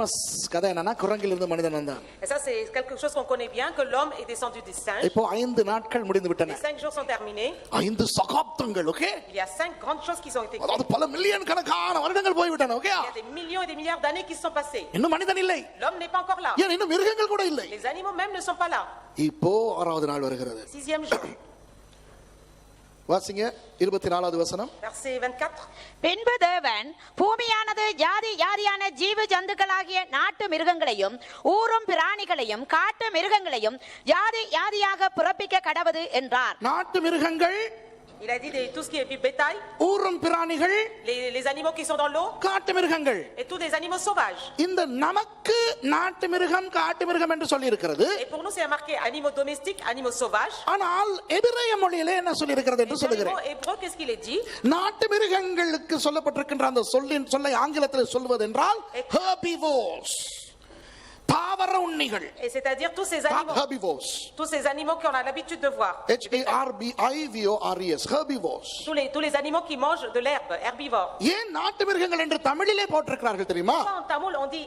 Famous கதை என்னன்னா குரங்கில் இருந்து மனிதன் வந்தான். Et ça c'est quelque chose qu'on connaît bien, que l'homme est descendu du singe. இப்போ 5 நாட்கள் முடிந்து விட்டன. Les 5 jours sont terminés. 5 சகாப்தங்கள். Okay. Il y a 5 grandes choses qui ont été அதாவது பல மில்லியன் கணக்கான வருடங்கள் போய் விட்டன. Okay. Il y a des millions et des milliards d'années qui se sont passées. இன்னும் மனிதன் இல்லை. L'homme n'est pas encore là. ஏன் இன்னும் மிருகங்கள் கூட இல்லை. Les animaux même ne sont pas là. இப்போ 6வது நாள் வருகிறது. 6e jour. வாசிங்க 24வது வசனம். Verset 24. பின்பு தேவன் பூமியானது ஜாதி ஜாதியான ஜீவ ஜந்துக்களாகிய நாட்டு மிருகங்களையும் ஊரும் பிராணிகளையும் காட்டு மிருகங்களையும் ஜாதி ஜாதியாக பிறப்பிக்க கடவது என்றார். நாட்டு மிருகங்கள், Il a dit tout ce qui est bétail, ஊரும் பிராணிகள், les animaux qui sont dans l'eau, காட்டு மிருகங்கள், et tous les animaux sauvages. இந்த நமக்கு நாட்டு மிருகம் காட்டு மிருகம் என்று சொல்லி இருக்கிறது. Et pour nous c'est marqué animaux domestiques, animaux sauvages. ஆனால் எபிரேய மொழியிலே என்ன சொல்லி இருக்கிறது என்று சொல்லுகிறேன். Les hébreux, qu'est-ce qu'il est dit? நாட்டு மிருகங்களுக்கு சொல்லப்பட்டிருக்கின்ற அந்த சொல்லை ஆங்கிலத்தில் சொல்வது என்றால் herbivores, தாவர உண்ணிகள். Et c'est-à-dire tous ces animaux, herbivores, tous ces animaux qu'on a l'habitude de voir. H-A-R-B-I-V-O-R-E-S, herbivores. Tous les animaux qui mangent de l'herbe, herbivores. ஏன் நாட்டு மிருகங்கள் என்று தமிழிலே போட்டிருக்கிறார்கள் தெரியுமா? En tamoul on dit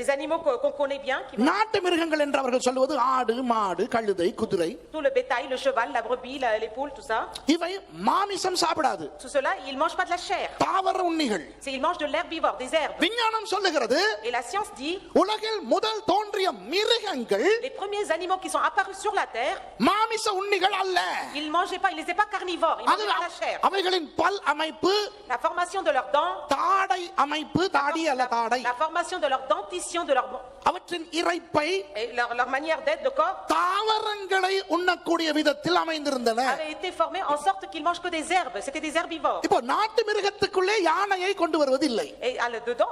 les animaux qu'on connaît bien, qui நாட்டு மிருகங்கள் என்று அவர்கள் சொல்வது ஆடு, மாடு, கழுதை, குதிரை. tout le bétail, le cheval, la brebis, les poules, tout ça. இவை மாமிசம் சாப்பிடாது. Tout cela, ils mangent pas de la chair. தாவர உண்ணிகள். Ils mangent de l'herbivore, des herbes. விஞ்ஞானம் சொல்லுகிறது, Et la science dit, உலகில் முதல் தோன்றிய மிருகங்கள் les premiers animaux qui sont apparus sur la terre, மாமிச உண்ணிகள் அல்ல. ils mangeaient pas, ils n'étaient pas carnivores, ils mangeaient pas la chair. அவைகளின் பல் அமைப்பு, La formation de leurs dents, தாடை அமைப்பு, தாடி அல்ல தாடை, la formation de leur dentition, de leur அவற்றின் இரைப்பை, et leur manière d'être de corps தாவரங்களை உண்ணக்கூடிய விதத்தில் அமைந்திருந்தன. avait été formée en sorte qu'ils mangent que des herbes. C'était des herbivores. இப்போ நாட்டு மிருகத்துக்குள்ளே யானையை கொண்டு வருவதில்லை. Et dedans,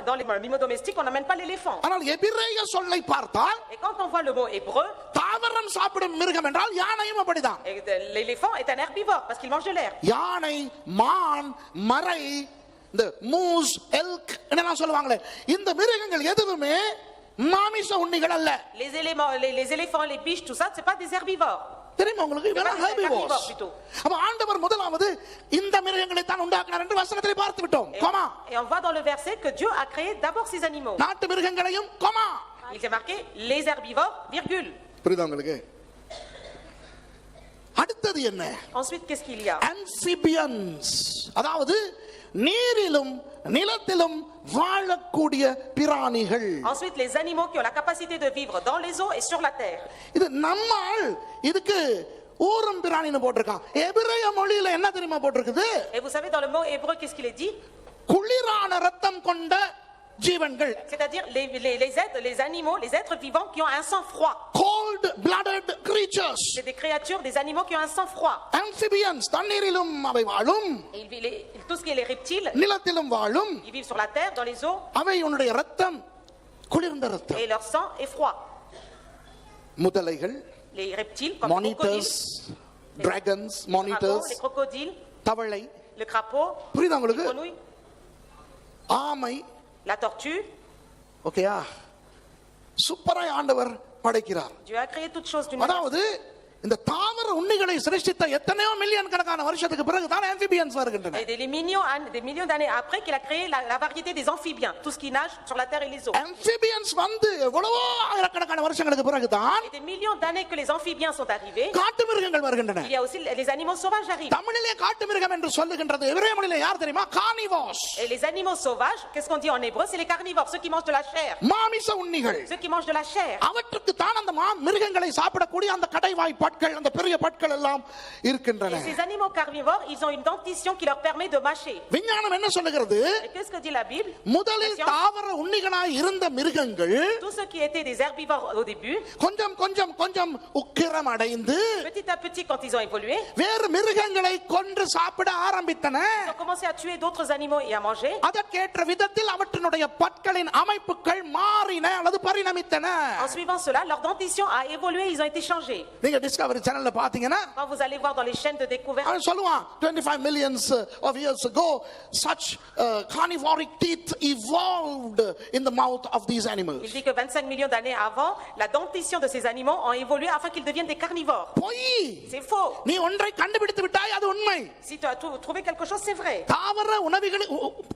dans les animaux domestiques, on n'amène pas l'éléphant. ஆனால் எபிரேய சொல்லை பார்த்தால் Et quand on voit le mot hébreu, தாவரம் சாப்பிடும் மிருகம் என்றால் யானையும் அப்படிதான். l'éléphant est un herbivore parce qu'il mange de l'herbe. யானை, மான், மரை, இந்த மூஸ், எல்க் என்னெல்லாம் சொல்லுவாங்களே, இந்த மிருகங்கள் எதுவுமே மாமிச உண்ணிகள் அல்ல. Les éléphants, les biches, tout ça, c'est pas des herbivores. தெரியுமா உங்களுக்கு? இதெல்லாம் herbivores. அப்ப ஆண்டவர் முதலாவது இந்த மிருகங்களை தான் உண்டாக்கினார் என்று வசனத்திலே பார்த்து விட்டோம். Coma. Et on voit dans le verset que Dieu a créé d'abord ces animaux. நாட்டு மிருகங்களையும் coma. Il s'est marqué les herbivores, virgule. புரியுதா உங்களுக்கு? அடுத்தது என்ன? Ensuite, qu'est-ce qu'il y a? Amphibians, அதாவது நீரிலும் நிலத்திலும் வாழக்கூடிய பிராணிகள். Ensuite, les animaux qui ont la capacité de vivre dans les eaux et sur la terre. இது நம்மால் இதுக்கு ஊரும் பிராணின்னு போட்டிருக்கான். எபிரேய மொழியில என்ன தெரியுமா போட்டிருக்குது? Et vous savez, dans le mot hébreu, qu'est-ce qu'il est dit? குளிரான ரத்தம் கொண்ட ஜீவன்கள். C'est-à-dire les animaux, les êtres vivants qui ont un sang froid. Cold blooded creatures. C'est des créatures, des animaux qui ont un sang froid. Amphibians, தண்ணீரிலும் அவை வாழும். Tout ce qui est les reptiles, நிலத்திலும் வாழும். ils vivent sur la terre, dans les eaux. அவையுடைய ரத்தம் குளிர்ந்த ரத்தம். Et leur sang est froid. முதலைகள், Les reptiles comme les monitors, crocodiles, dragons, les monitors, dragons, les crocodiles, தவளை. le crapaud, புரியுதா les உங்களுக்கு? grenouilles, ஆமை. la tortue. ஓகேயா? சூப்பராய் ஆண்டவர் படைக்கிறார். Dieu a créé toutes choses d'une manière. அதாவது இந்த தாவர உண்ணிகளை சிருஷ்டித்த எத்தனையோ மில்லியன் கணக்கான வருஷத்துக்கு பிறகு தான் amphibians வருகின்றன. Et des millions d'années après qu'il a créé la variété des amphibiens, tout ce qui nage sur la terre et les eaux. amphibians வந்து எவ்வளவோ ஆயிரக்கணக்கான வருஷங்களுக்கு பிறகு தான் Et des millions d'années que les amphibiens sont arrivés, காட்டு மிருகங்கள் வருகின்றன. il y a aussi les animaux sauvages arrivent. தமிழிலே காட்டு மிருகம் என்று சொல்லுகின்றது எபிரேய மொழியிலே யார் தெரியுமா? carnivores. Et les animaux sauvages, qu'est-ce qu'on dit en hébreu? C'est les carnivores, ceux qui mangent de la chair. மாமிச உண்ணிகள். Ceux qui mangent de la chair. அவற்றுக்கு தான் அந்த மிருகங்களை சாப்பிடக்கூடிய அந்த கடைவாய் பற்கள், அந்த பெரிய பற்கள் எல்லாம் இருக்கின்றன. Et ces animaux carnivores, ils ont une dentition qui leur permet de mâcher. விஞ்ஞானம் என்ன சொல்லுகிறது? Et qu'est-ce que dit la Bible? முதலில் தாவர உண்ணிகளாய் இருந்த மிருகங்கள் Tous ceux qui étaient des herbivores au début, கொஞ்சம் கொஞ்சம் கொஞ்சம் உக்கிரம் அடைந்து petit à petit, quand ils ont évolué, வேறு மிருகங்களை கொன்று சாப்பிட ஆரம்பித்தன. ils ont commencé à tuer d'autres animaux et à manger. அதற்கேற்ற விதத்தில் அவற்றினுடைய பற்களின் அமைப்புகள் மாறின அல்லது பரிணமித்தன. En suivant cela, leur dentition a évolué, ils ont été changés. நீங்க டிஸ்கவரி சேனல்ல பாத்தீங்கன்னா Quand vous allez voir dans les chaînes de découverte, அவன் சொல்லுவான் 25 millions of years ago such carnivoric teeth evolved in the mouth of these animals. il dit que 25 millions d'années avant, la dentition de ces animaux ont évolué afin qu'ils deviennent des carnivores. பொய். C'est faux. நீ ஒன்றை கண்டுபிடித்து விட்டாய், அது உண்மை. Si tu as trouvé quelque chose, c'est vrai.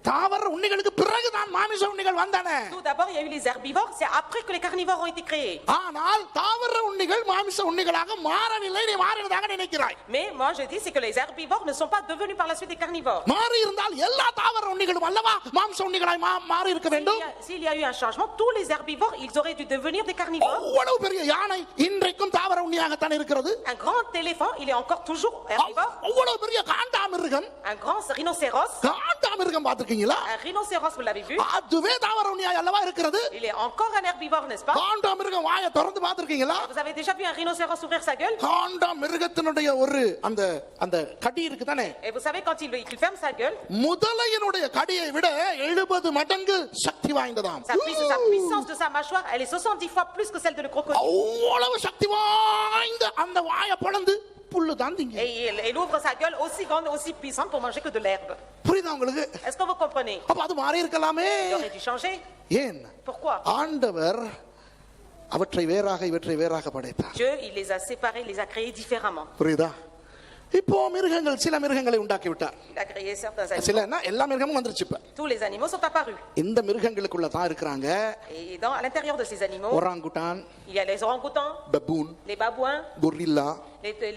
தாவர உண்ணிகளுக்கு பிறகுதான் மாமிச உண்ணிகள் வந்தன. Tout d'abord, il y a eu les herbivores, c'est après que les carnivores ont été créés. ஆனால் தாவர உண்ணிகள் மாமிச உண்ணிகளாக மாறவில்லை, நீ மாறினதாக நினைக்கிறாய். Mais moi je dis c'est que les herbivores ne sont pas devenus par la suite des carnivores. மாறி இருந்தால் எல்லா தாவர உண்ணிகளும் அல்லவா மாம்ச உண்ணிகளாய் மாறி இருக்க வேண்டும். S'il y a eu un changement, tous les herbivores, ils auraient dû devenir des carnivores. அவ்வளவு பெரிய யானை இன்றைக்கும் தாவர உண்ணியாக தான் இருக்கிறது. Un grand éléphant, il est encore toujours herbivore. அவ்வளவு பெரிய காண்டாமிருகம். Un grand rhinocéros. காண்டாமிருகம் பார்த்திருக்கீங்களா? Un rhinocéros, vous l'avez vu? அதுவே தாவர உண்ணியாக அல்லவா இருக்கிறது. Il est encore un herbivore, n'est-ce pas? காண்டாமிருகம் வாயை திறந்து பார்த்திருக்கீங்களா? Vous avez déjà vu un rhinocéros ouvrir sa gueule? காண்டாமிருகத்தினுடைய ஒரு அந்த அந்த கடி இருக்கு தானே. Et vous savez quand il ferme sa gueule, முதலையினுடைய கடியை விட 70 மடங்கு சக்தி வாய்ந்ததாம். sa puissance de sa mâchoire, elle est 70 fois plus que celle de le crocodile. அவ்வளவு சக்தி வாய்ந்த அந்த வாயை பொளந்து புல்லு தான் திங்க. Et il ouvre sa gueule aussi grande, aussi puissante pour manger que de l'herbe. புரியுதா உங்களுக்கு? Est-ce que vous comprenez? அப்ப அது மாறி இருக்கலாமே. Il aurait dû changer. ஏன்? Pourquoi? ஆண்டவர் அவற்றை வேறாக இவற்றை வேறாக படைத்தார். Dieu, il les a séparés, il les a créés différemment. புரியுதா? இப்போ மிருகங்கள் சில மிருகங்களை உண்டாக்கி விட்டார். Il a créé certains animaux. சிலன்னா எல்லா மிருகமும் வந்துருச்சு இப்ப. Tous les animaux sont apparus. இந்த மிருகங்களுக்குள்ள தான் இருக்காங்க. Et à l'intérieur de ces animaux, orangutan, il y a les orang-outans, baboon, les babouins, gorilla,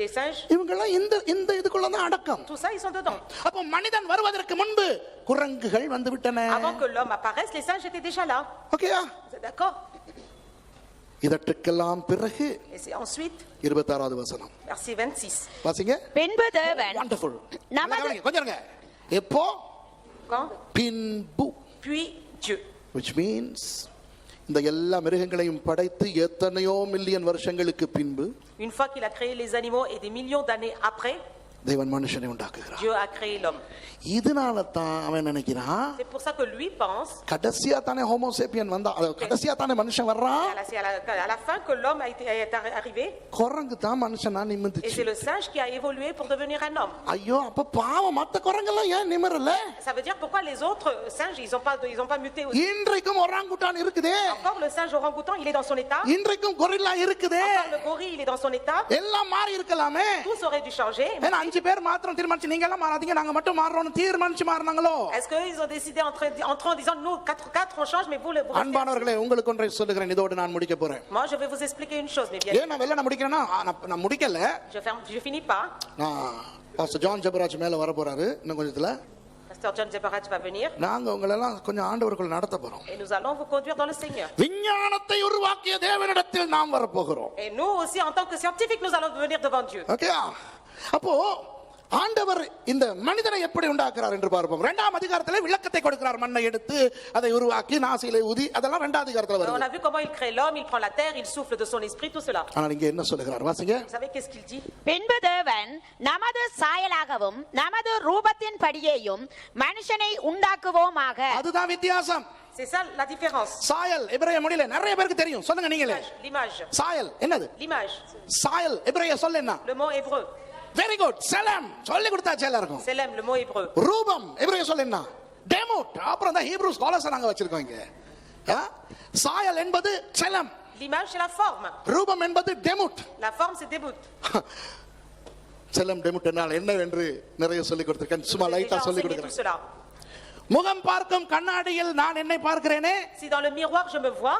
les singes. இவங்கெல்லாம் இந்த இதுக்குள்ள தான் அடக்கம். Tout ça, ils sont dedans. அப்போ மனிதன் வருவதற்கு முன்பு குரங்குகள் வந்து விட்டன. Avant que l'homme apparaisse, les singes étaient déjà là. ஓகேயா? Vous êtes d'accord? இதற்கெல்லாம் பிறகு Et c'est ensuite, 26வது வசனம் verset 26. வாசிங்க. பின்பு தேவன் வண்டர்ஃபுல். நமது கொஞ்சம் இருங்க. எப்போ? Quand? பின்பு. Puis Dieu. which means இந்த எல்லா மிருகங்களையும் படைத்து எத்தனையோ மில்லியன் வருஷங்களுக்கு பின்பு Une fois qu'il a créé les animaux et des millions d'années après, தேவன் மனுஷனை உண்டாக்குகிறார். Dieu a créé l'homme. இதனால தான் அவன் நினைக்கிறான் C'est pour ça que lui pense, கடைசியா தானே ஹோமோசேப்பியன் வந்தா, கடைசியா தானே மனுஷன் வர்றான். à la fin que l'homme est arrivé, குரங்கு தான் மனுஷனா et நிமிந்துச்சு. c'est le singe qui a évolué pour devenir un homme. ஐயோ அப்ப பாவம் மத்த குரங்கெல்லாம் ஏன் நிமிரல? Ça veut dire pourquoi les autres singes, ils ont pas muté aussi. இன்றைக்கும் ஒராங்குட்டான் இருக்குதே. Encore le singe orang-outan, il est dans son état. இன்றைக்கும் gorilla இருக்குதே. Encore le gorille, il est dans son état. எல்லாம் மாறி இருக்கலாமே. Tous auraient dû changer. ஏன்னா 5 பேர் மாத்திரம் தீர்மானிச்சு நீங்க எல்லாம் மாறாதீங்க நாங்க மட்டும் மாறறோம்னு தீர்மானிச்சு மாறனாங்களோ? Est-ce qu'ils ont décidé entre en disant nous 4 on change mais vous அன்பானவர்களே உங்களுக்கு ஒன்றை சொல்லுகிறேன், இதோடு நான் முடிக்க போறேன். Moi je vais vous expliquer une chose, mais bien. ஏன் நான் வெளிய நான் முடிக்கிறேன்னா நான் முடிக்கல. Je finis pas. நான் பாஸ்டர் ஜான் ஜெபராஜ் மேல வர போறாரு இன்னும் கொஞ்சத்துல. Pasteur John Zebaraj va venir. நாங்க உங்களை எல்லாம் கொஞ்சம் ஆண்டவருக்குள்ள நடத்த போறோம். Et nous allons vous conduire dans le Seigneur. விஞ்ஞானத்தை உருவாக்கிய தேவனிடத்தில் நாம் வர போகிறோம். Et nous aussi en tant que scientifiques nous allons venir devant Dieu. ஓகேயா? அப்போ ஆண்டவர் இந்த மனிதனை எப்படி உண்டாக்குறார் என்று பார்ப்போம். 2ஆம் அதிகாரத்திலே விளக்கத்தை கொடுக்கிறார். மண்ணை எடுத்து அதை உருவாக்கி நாசியிலே ஊதி, அதெல்லாம் 2ஆம் அதிகாரத்துல வருது. On a vu comment il crée l'homme, il prend la terre, il souffle de son esprit, tout cela. ஆனா இங்க என்ன சொல்லுகிறார் வாசிங்க. Vous savez qu'est-ce qu'il dit? பின்பு தேவன் நமது சாயலாகவும் நமது ரூபத்தின் படியேயும் மனுஷனை உண்டாக்குவோமாக. அதுதான் வித்தியாசம். C'est ça la différence. சாயல் எபிரேய மொழியில நிறைய பேருக்கு தெரியும். சொல்லுங்க நீங்களே. L'image. சாயல் என்னது? L'image. சாயல் எபிரேய சொல் என்ன? Le mot hébreu. Very good. செலம் சொல்லி கொடுத்தாச்சு எல்லாருக்கும். Selem, le mot hébreu. ரூபம் எபிரேய சொல் என்ன? டெமோட். அப்புறம் தான் ஹீப்ரூ ஸ்காலர்ஸ் நாங்க வச்சிருக்கோம் இங்க. சாயல் என்பது செலம். L'image c'est la forme. ரூபம் என்பது டெமுட். La forme c'est débout. செலம் டெமுட் என்றால் என்ன என்று நிறைய சொல்லி கொடுத்திருக்கேன். சும்மா லைட்டா சொல்லி கொடுக்கிறேன். முகம் பார்க்கும் கண்ணாடியில் நான் என்னை பார்க்கிறேனே. Si dans le miroir je me vois,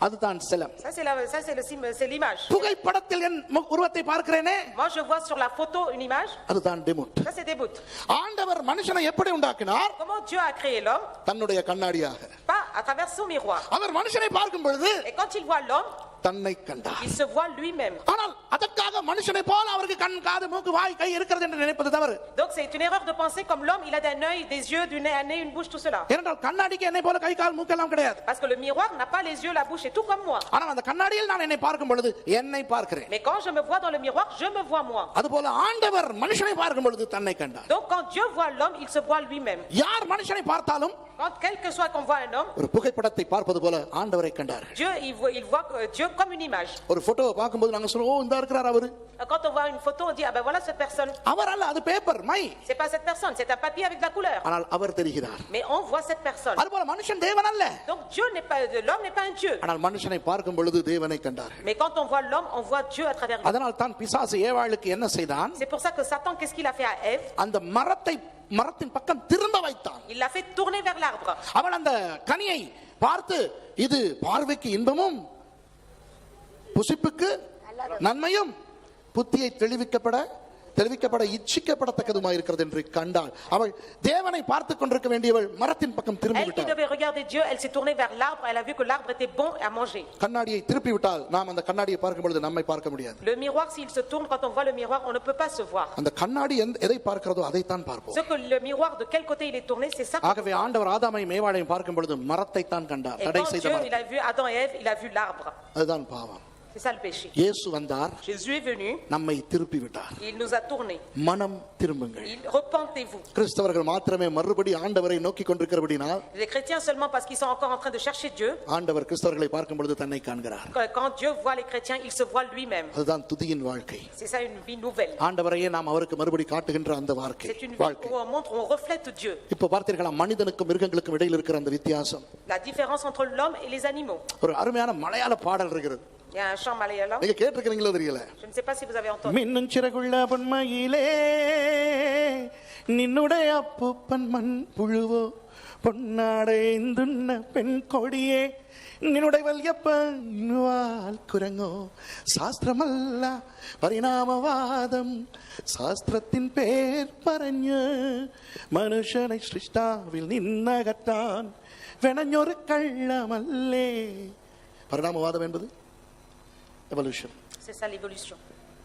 அதுதான் செலம். ça c'est l'image. புகைப்படத்தில் என் உருவத்தை பார்க்கிறேனே. Moi je vois sur la photo une image. அதுதான் டெமுட். Ça c'est débout. ஆண்டவர் மனுஷனை எப்படி உண்டாக்கினார்? Comment Dieu a créé l'homme? தன்னுடைய கண்ணாடியாக. Pas à travers son miroir. அவர் மனுஷனை பார்க்கும் பொழுது Et quand il voit l'homme, தன்னை கண்டார். il se voit lui-même. ஆனால் அதற்காக மனுஷனை போல அவருக்கு கண் காது மூக்கு வாய் கை இருக்கிறது என்று நினைப்பது தவறு. Donc c'est une erreur de penser comme l'homme, il a un œil, des yeux, un nez, une bouche, tout cela. ஏனென்றால் கண்ணாடிக்கு என்னை போல கை கால் மூக்கு எல்லாம் கிடையாது. Parce que le miroir n'a pas les yeux, la bouche et tout comme moi. ஆனால் அந்த கண்ணாடியில் நான் என்னை பார்க்கும் பொழுது என்னை பார்க்கிறேன். Mais quand je me vois dans le miroir, je me vois moi. அதுபோல ஆண்டவர் மனுஷனை பார்க்கும் பொழுது தன்னை கண்டார். Donc quand Dieu voit l'homme, il se voit lui-même. யார் மனுஷனை பார்த்தாலும் Quand quel que soit qu'on voit un homme, ஒரு புகைப்படத்தை பார்ப்பது போல ஆண்டவரை கண்டார். Dieu il voit Dieu comme une image. ஒரு போட்டோவை பார்க்கும்போது நாங்க சொல்லுவோம் இந்த இருக்கிறார் அவரு. Quand on voit une photo, on dit ah ben voilà cette personne. அவர் அல்ல, அது paper my. C'est pas cette personne, c'est un papier avec de la couleur. ஆனால் அவர் தெரிகிறார். Mais on voit cette personne. அதுபோல மனுஷன் தேவன் அல்ல. Donc Dieu n'est pas, l'homme n'est pas un Dieu. ஆனால் மனுஷனை பார்க்கும் பொழுது தேவனை கண்டார். Mais quand on voit l'homme, on voit Dieu à travers lui. அதனால் தான் பிசாசு ஏவாளுக்கு என்ன செய்தான்? C'est pour ça que Satan, qu'est-ce qu'il a fait à Ève? அந்த மரத்தின் பக்கம் திரும்ப வைத்தான். Il l'a fait tourner vers l'arbre. அவன் அந்த கனியை பார்த்து இது பார்வைக்கு இன்பமும் புசிப்புக்கு நன்மையும் புத்தியை தெளிவிக்கப்பட இச்சிக்கப்படத்தக்கதுமாய் இருக்கிறது என்று கண்டாள். அவள் தேவனை பார்த்து கொண்டிருக்க வேண்டியவள் மரத்தின் பக்கம் திரும்பி Elle qui விட்டாள். devait regarder Dieu, elle s'est tournée vers l'arbre, elle a vu que l'arbre était bon à manger. கண்ணாடியை திருப்பி விட்டால் நாம் அந்த கண்ணாடியை பார்க்கும் பொழுது நம்மை பார்க்க முடியாது. Le miroir, s'il se tourne, quand on voit le miroir, on ne peut pas se voir. அந்த கண்ணாடி எதை பார்க்கிறதோ அதைத்தான் பார்ப்போம். Ce que le miroir, de quel côté il est tourné, c'est ça. ஆகவே ஆண்டவர் ஆதாமையும் ஏவாளையும் பார்க்கும் பொழுது மரத்தை தான் கண்டார். Et தடை quand செய்த Dieu, மரம். il a vu Adam et Ève, il a vu l'arbre. அதுதான் பாவம். C'est ça le péché. இயேசு வந்தார், Jésus est venu, நம்மை திருப்பி விட்டார். il nous a tourné. மனம் திரும்புங்கள். Repentez-vous. கிறிஸ்தவர்கள் மாத்திரமே மறுபடி ஆண்டவரை நோக்கி கொண்டிருக்கிறபடினால் Les chrétiens seulement parce qu'ils sont encore en train de chercher Dieu. ஆண்டவர் கிறிஸ்தவர்களை பார்க்கும் பொழுது தன்னை காண்கிறார். Quand Dieu voit les chrétiens, il se voit lui-même. அதுதான் துதியின் வாழ்க்கை. C'est ça une vie nouvelle. ஆண்டவரையே நாம் அவருக்கு மறுபடி காட்டுகின்ற அந்த வாழ்க்கை. C'est une vie où on montre, où on reflète Dieu. இப்போ பார்த்தீர்களா மனிதனுக்கும் மிருகங்களுக்கும் இடையில் இருக்கிற அந்த வித்தியாசம். La différence entre l'homme et les animaux. ஒரு அருமையான மலையாள பாடல் இருக்கிறது. Il y a un chant malayalam. நீங்க கேட்டிருக்கீங்களோ தெரியல. Je ne sais pas si vous avez entendu. மின்னும் சிறகுள்ள பொன்மையிலே நின்னுடைய அப்பூப்பன் மண் புழுவோ பொன்னாடைந்துண்ண பெண் கொடியே நின்னுடைய வல்யப்பன்வால் குரங்கோ சாஸ்திரமல்ல பரிணாமவாதம் சாஸ்திரத்தின் பேர் பரஞ்சு மனுஷனை சிருஷ்டாவில் நின்னகத்தான் வெனஞ்சொரு கள்ளமல்லே. பரிணாமவாதம் என்பது எவல்யூஷன். C'est ça l'évolution.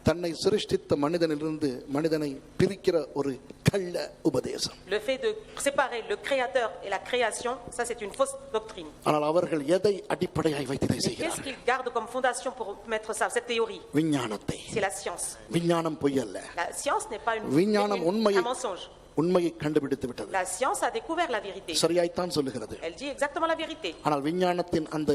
தன்னை சிருஷ்டித்த மனிதனிலிருந்து மனிதனை பிரிக்கிற ஒரு கள்ள உபதேசம். Le fait de séparer le créateur et la création, ça c'est une fausse doctrine. ஆனால் அவர்கள் எதை அடிப்படையாய் வைத்து இதை Qu'est-ce செய்கிறார்கள்? qu'ils gardent comme fondation pour mettre ça, cette théorie? விஞ்ஞானத்தை. C'est la science. விஞ்ஞானம் பொய் அல்ல. La science n'est pas விஞ்ஞானம் un mensonge. உண்மையை கண்டுபிடித்து விட்டது. La science a découvert la vérité. சரியாய்த்தான் சொல்லுகிறது. Elle dit exactement la vérité. ஆனால் விஞ்ஞானத்தின் அந்த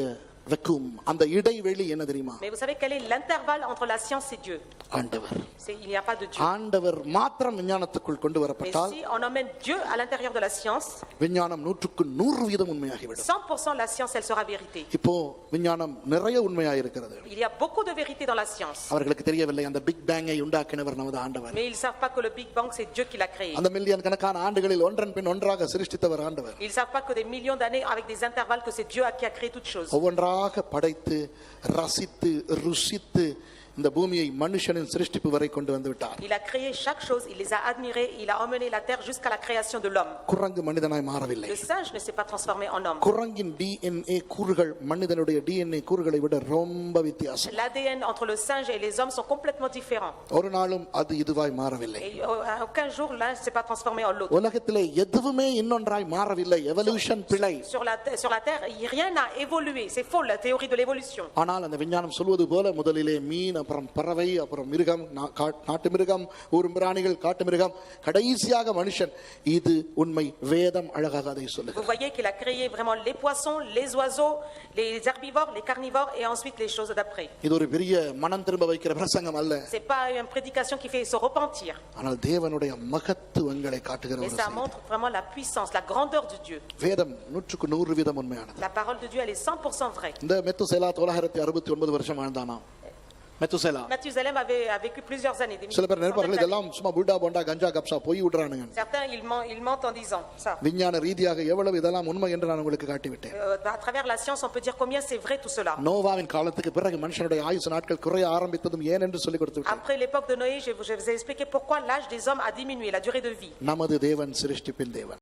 வெக்கும் அந்த இடைவெளி என்ன தெரியுமா? Mais vous savez quel est l'intervalle entre la science et Dieu? ஆண்டவர். Il n'y a pas de Dieu. ஆண்டவர் மாத்திரம் விஞ்ஞானத்துக்குள் கொண்டு Mais வரப்பட்டால் si on emmène Dieu à l'intérieur de la science, விஞ்ஞானம் 100% உண்மையாகிவிடும். 100% la science, elle sera vérité. இப்போ விஞ்ஞானம் நிறைய உண்மையாக இருக்கிறது. Il y a beaucoup de vérité dans la science. அவர்களுக்கு தெரியவில்லை அந்த பிக் பேங்கை உண்டாக்கினவர் நமது ஆண்டவர். Mais ils ne savent pas que le Big Bang, c'est Dieu qui l'a créé. அந்த மில்லியன் கணக்கான ஆண்டுகளில் ஒன்றன் பின் ஒன்றாக சிருஷ்டித்தவர் ஆண்டவர். Ils ne savent pas que des millions d'années avec des intervalles que c'est Dieu qui a créé toutes choses. ஒவ்வொன்றாக படைத்து ரசித்து ருசித்து இந்த பூமியை மனுஷனின் சிருஷ்டிப்பு வரை கொண்டு வந்து விட்டார். Il a créé chaque chose, il les a admirés, il a emmené la terre jusqu'à la création de l'homme. குரங்கு மனிதனாய் மாறவில்லை. Le singe ne s'est pas transformé en homme. குரங்கின் DNA கூறுகள் மனிதனுடைய DNA கூறுகளை விட ரொம்ப வித்தியாசம். L'ADN entre le singe et les hommes sont complètement différents. ஒரு நாளும் அது இதுவாய் மாறவில்லை. Et aucun jour l'un ne s'est pas transformé en l'autre. உலகத்திலே எதுவுமே இன்னொன்றாய் மாறவில்லை. எவல்யூஷன் பிழை. Sur la terre, rien n'a évolué. C'est faux la théorie de l'évolution. ஆனால் அந்த விஞ்ஞானம் சொல்வது போல முதலிலே மீன், அப்புறம் பறவை, அப்புறம் மிருகம், நாட்டு மிருகம், ஊரும் பிராணிகள், காட்டு மிருகம், கடைசியாக மனுஷன். இது உண்மை. வேதம் அழகாக அதை Vous சொல்லுகிறது. voyez qu'il a créé vraiment les poissons, les oiseaux, les herbivores, les carnivores et ensuite les choses d'après. இது ஒரு பெரிய மனம் திரும்ப வைக்கிற பிரசங்கம் அல்ல. C'est pas une prédication qui fait se repentir. ஆனால் தேவனுடைய மகத்துவங்களை காட்டுகிற Mais ஒரு ça செய்தி. montre vraiment la puissance, la grandeur de Dieu. வேதம் 100% உண்மையானது. La parole de Dieu, elle est 100% vraie. இந்த மெத்துசேலா 969 வருஷம் வாழ்ந்தானாம். Methuselah Mathusalem a vécu plusieurs années. Des சில பேர் centaines நினைப்பார்கள் d'années. இதெல்லாம் சும்மா புல்டா போண்டா கஞ்சா கப்சா போய் விடுறானுங்க. Certains, ils mentent en disant ça. விஞ்ஞான ரீதியாக எவ்வளவு இதெல்லாம் உண்மை என்று நான் உங்களுக்கு காட்டிவிட்டேன். À travers la science, on peut dire combien c'est vrai tout cela. நோவாவின் காலத்துக்கு பிறகு மனுஷனுடைய ஆயுசு நாட்கள் குறைய ஆரம்பித்ததும் ஏன் என்று சொல்லிக் கொடுத்து விட்டேன். Après l'époque de Noé, je vous ai expliqué pourquoi l'âge des hommes a diminué, la durée de vie. நமது தேவன் சிருஷ்டிப்பின் தேவன்.